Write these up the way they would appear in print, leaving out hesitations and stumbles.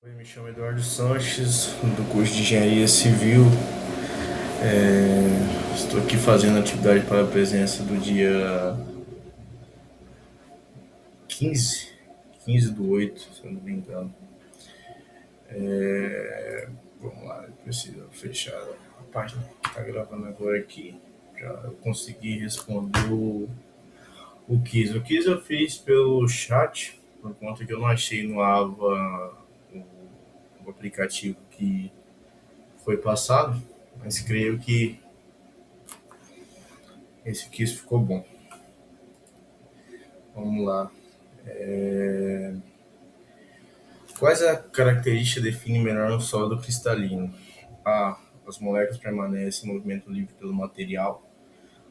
Oi, me chamo Eduardo Sanches, do curso de Engenharia Civil. Estou aqui fazendo atividade para a presença do dia 15, 15 do 8, se eu não me engano. Vamos lá, eu preciso fechar a página que está gravando agora aqui. Já eu consegui responder o quiz. O quiz eu fiz pelo chat, por conta que eu não achei no AVA o aplicativo que foi passado, mas creio que esse quiz ficou bom. Vamos lá. Quais a característica define melhor um sólido cristalino? A. As moléculas permanecem em movimento livre pelo material.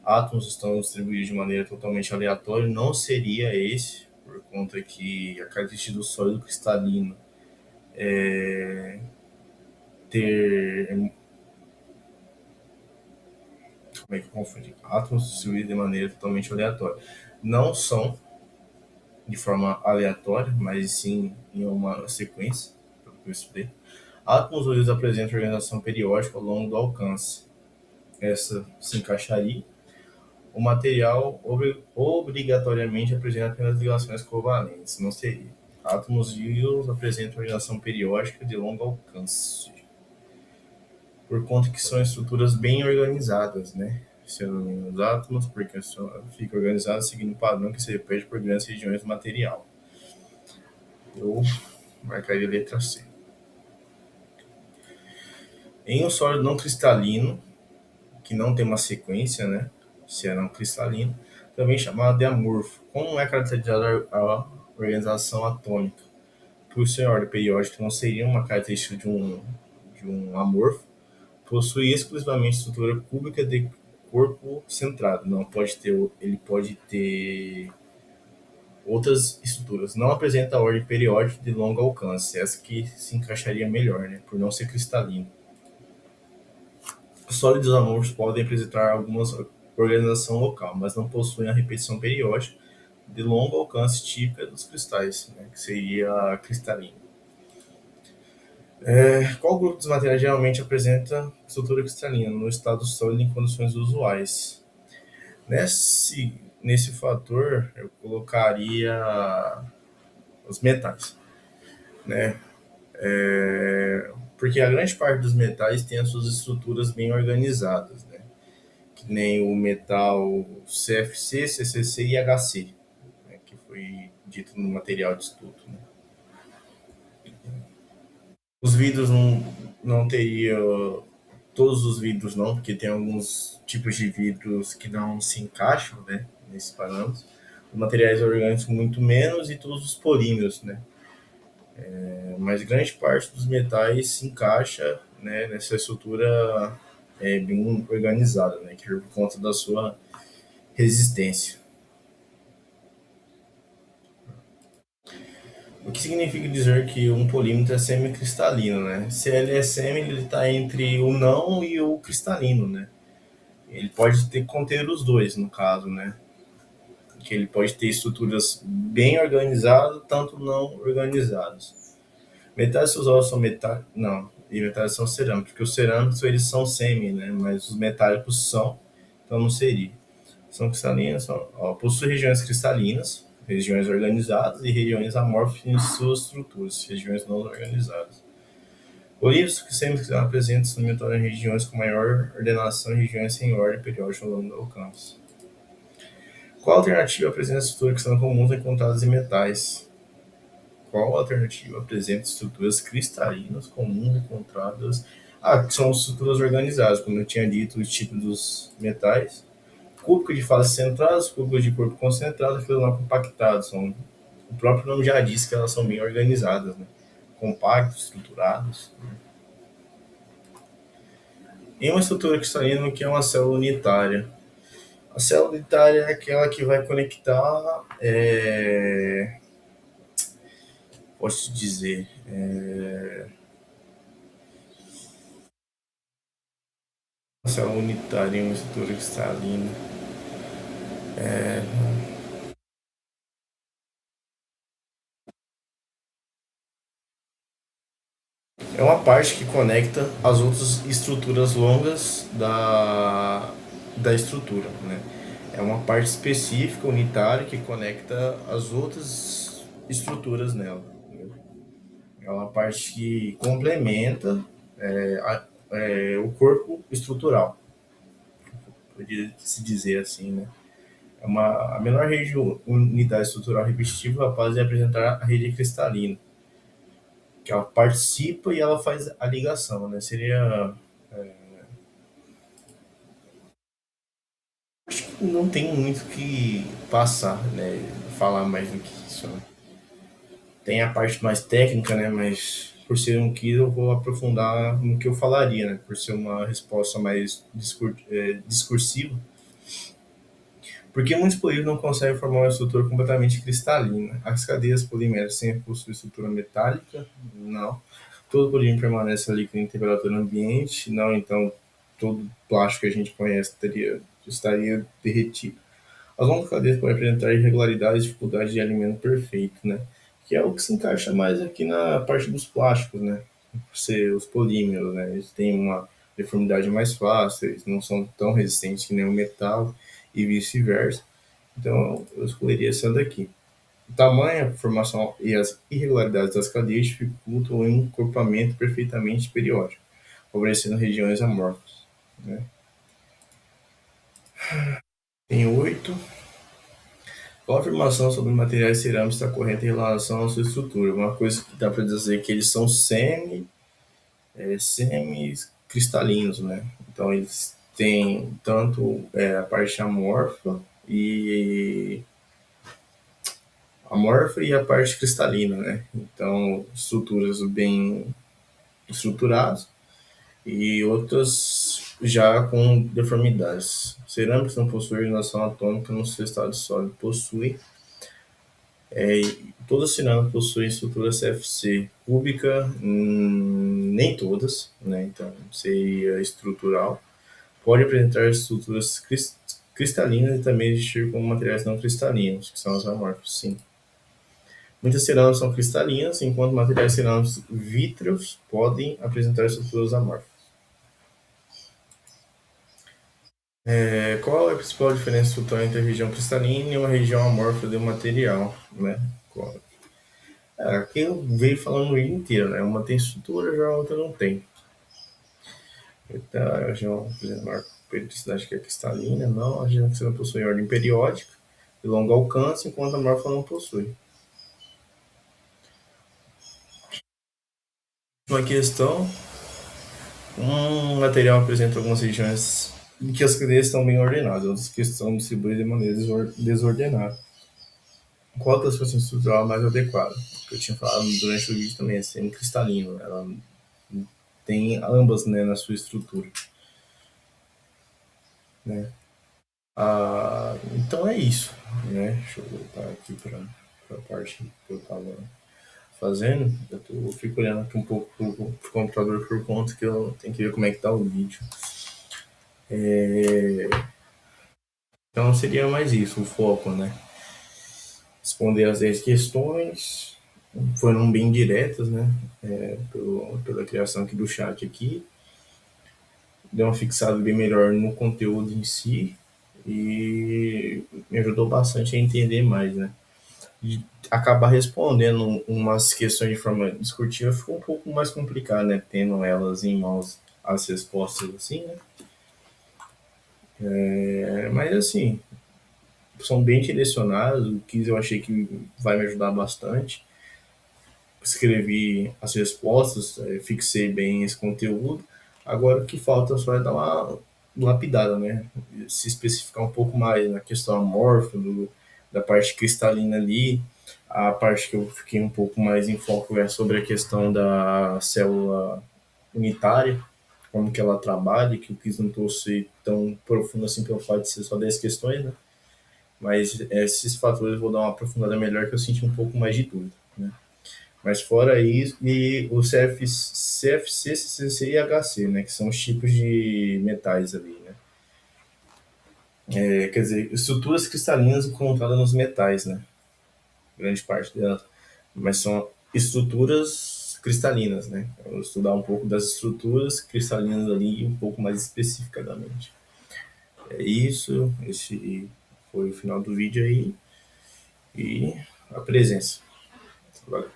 Átomos estão distribuídos de maneira totalmente aleatória. Não seria esse, por conta que a característica do sólido cristalino é ter. Como é que eu confundi? Átomos distribuídos de maneira totalmente aleatória. Não são de forma aleatória, mas sim em uma sequência, pelo que eu estudei. Átomos unidos apresentam organização periódica ao longo do alcance. Essa se encaixaria. O material obrigatoriamente apresenta apenas ligações covalentes, não seria. Átomos e íons apresentam organização periódica de longo alcance, por conta que são estruturas bem organizadas, né? Sendo os átomos, porque fica organizado seguindo um padrão que se repete por grandes regiões do material. Eu marcaria a letra C. Em um sólido não cristalino, que não tem uma sequência, né? Se é não cristalino, também chamado de amorfo. Como é caracterizada a organização atômica? Por ser ordem periódica, não seria uma característica de um amorfo. Possui exclusivamente estrutura cúbica de corpo centrado. Não pode ter, ele pode ter outras estruturas. Não apresenta ordem periódica de longo alcance. Essa que se encaixaria melhor, né? Por não ser cristalino. Sólidos amorfos podem apresentar alguma organização local, mas não possuem a repetição periódica de longo alcance típica dos cristais, né, que seria a cristalina. Qual grupo dos materiais geralmente apresenta estrutura cristalina no estado sólido em condições usuais? Nesse fator, eu colocaria os metais, né? Porque a grande parte dos metais tem as suas estruturas bem organizadas, né? Que nem o metal CFC, CCC e HC, né? Que foi dito no material de estudo, né? Os vidros não teria todos os vidros não, porque tem alguns tipos de vidros que não se encaixam, né, nesses parâmetros. Os materiais orgânicos muito menos e todos os polímeros, né? Mas grande parte dos metais se encaixa, né, nessa estrutura bem organizada, né, que é por conta da sua resistência. O que significa dizer que um polímetro é semicristalino, né? Se ele é semi, ele está entre o não e o cristalino, né? Ele pode conter os dois, no caso, né? Que ele pode ter estruturas bem organizadas, tanto não organizadas. Metais usados são metálicos, não, e metais são cerâmicos, porque os cerâmicos eles são semi, né? Mas os metálicos são, então não seria. São cristalinas, possuem regiões cristalinas, regiões organizadas e regiões amorfas em suas estruturas, regiões não organizadas. Polímeros que sempre estão presentes simultaneamente em regiões com maior ordenação e regiões sem ordem periódica ao longo do alcance. Qual alternativa apresenta estruturas que são comuns encontradas em metais? Qual alternativa apresenta estruturas cristalinas comuns encontradas? Que são estruturas organizadas, como eu tinha dito, os tipos dos metais. Cúbico de faces centradas, cúbico de corpo concentrado, aquilo não compactado. O próprio nome já diz que elas são bem organizadas, né? Compactos, estruturados. Em uma estrutura cristalina, o que é uma célula unitária? A célula unitária é aquela que vai conectar, posso dizer, a célula unitária em uma estrutura cristalina. É uma parte que conecta as outras estruturas longas da estrutura, né? É uma parte específica, unitária, que conecta as outras estruturas nela. É uma parte que complementa o corpo estrutural, poderia se dizer assim, né? A menor rede unidade estrutural repetitiva capaz de apresentar a rede cristalina, que ela participa e ela faz a ligação, né? Seria. Não tem muito o que passar, né? Falar mais do que isso, né? Tem a parte mais técnica, né? Mas por ser um quiz, eu vou aprofundar no que eu falaria, né? Por ser uma resposta mais discursiva. Porque muitos polímeros não conseguem formar uma estrutura completamente cristalina. As cadeias poliméricas sempre possuem estrutura metálica? Não. Todo polímero permanece líquido em temperatura ambiente? Não. Então, todo plástico que a gente conhece estaria derretido. As longas cadeias podem apresentar irregularidades e dificuldade de alimento perfeito, né? Que é o que se encaixa mais aqui na parte dos plásticos, né? Ser os polímeros, né? Eles têm uma deformidade mais fácil, eles não são tão resistentes que nem o metal e vice-versa. Então, eu escolheria essa daqui. O tamanho, a formação e as irregularidades das cadeias dificultam o encorpamento perfeitamente periódico, favorecendo regiões amorfas, né? Tem 8. Qual a afirmação sobre materiais cerâmicos está correta em relação à sua estrutura? Uma coisa que dá para dizer é que eles são semi-cristalinos, né? Então eles têm tanto a parte amorfa e a parte cristalina, né? Então estruturas bem estruturadas e outras já com deformidades. Cerâmicos não possuem ordenação atômica no seu estado sólido, possui. Todas as cerâmicas possuem estrutura CFC cúbica, nem todas, né? Então seria estrutural. Pode apresentar estruturas cristalinas e também existir como materiais não cristalinos, que são os amorfos, sim. Muitas cerâmicas são cristalinas, enquanto materiais cerâmicos vítreos podem apresentar estruturas amorfas. Qual é a principal diferença estrutural entre a região cristalina e uma região amorfa do material, né? Aqui eu veio falando o dia inteiro, né? Uma tem estrutura, já a outra não tem. Então, a região, por exemplo, a periodicidade que é cristalina, não, a região que não possui ordem periódica de longo alcance, enquanto a amorfa não possui. Uma questão, um material apresenta algumas regiões em que as cadeias estão bem ordenadas, outras que estão distribuídas de maneira desordenada. Qual a classificação estrutural mais adequada? O que eu tinha falado durante o vídeo também é semicristalino, ela tem ambas, né, na sua estrutura, né? Então é isso, né? Deixa eu voltar aqui para a parte que eu estava fazendo. Eu fico olhando aqui um pouco pro computador por conta que eu tenho que ver como é que tá o vídeo. Então seria mais isso, o foco, né? Responder as 10 questões, foram bem diretas, né? Pela criação aqui do chat aqui. Deu uma fixada bem melhor no conteúdo em si e me ajudou bastante a entender mais, né? E acabar respondendo umas questões de forma discutiva ficou um pouco mais complicado, né? Tendo elas em mãos as respostas assim, né? Mas assim, são bem direcionadas. O que eu achei que vai me ajudar bastante. Escrevi as respostas, fixei bem esse conteúdo. Agora o que falta só é dar uma lapidada, né? Se especificar um pouco mais na questão amorfa, da parte cristalina ali. A parte que eu fiquei um pouco mais em foco é sobre a questão da célula unitária, como que ela trabalha, que eu quis não ser tão profundo assim pelo fato de ser só 10 questões, né? Mas esses fatores eu vou dar uma aprofundada melhor que eu senti um pouco mais de dúvida, né? Mas fora isso, e o CFC, CCC e HC, né? Que são os tipos de metais ali, né? Quer dizer, estruturas cristalinas encontradas nos metais, né? Grande parte delas. Mas são estruturas cristalinas, né? Eu vou estudar um pouco das estruturas cristalinas ali, um pouco mais especificadamente. É isso, esse foi o final do vídeo aí, e a presença. Valeu.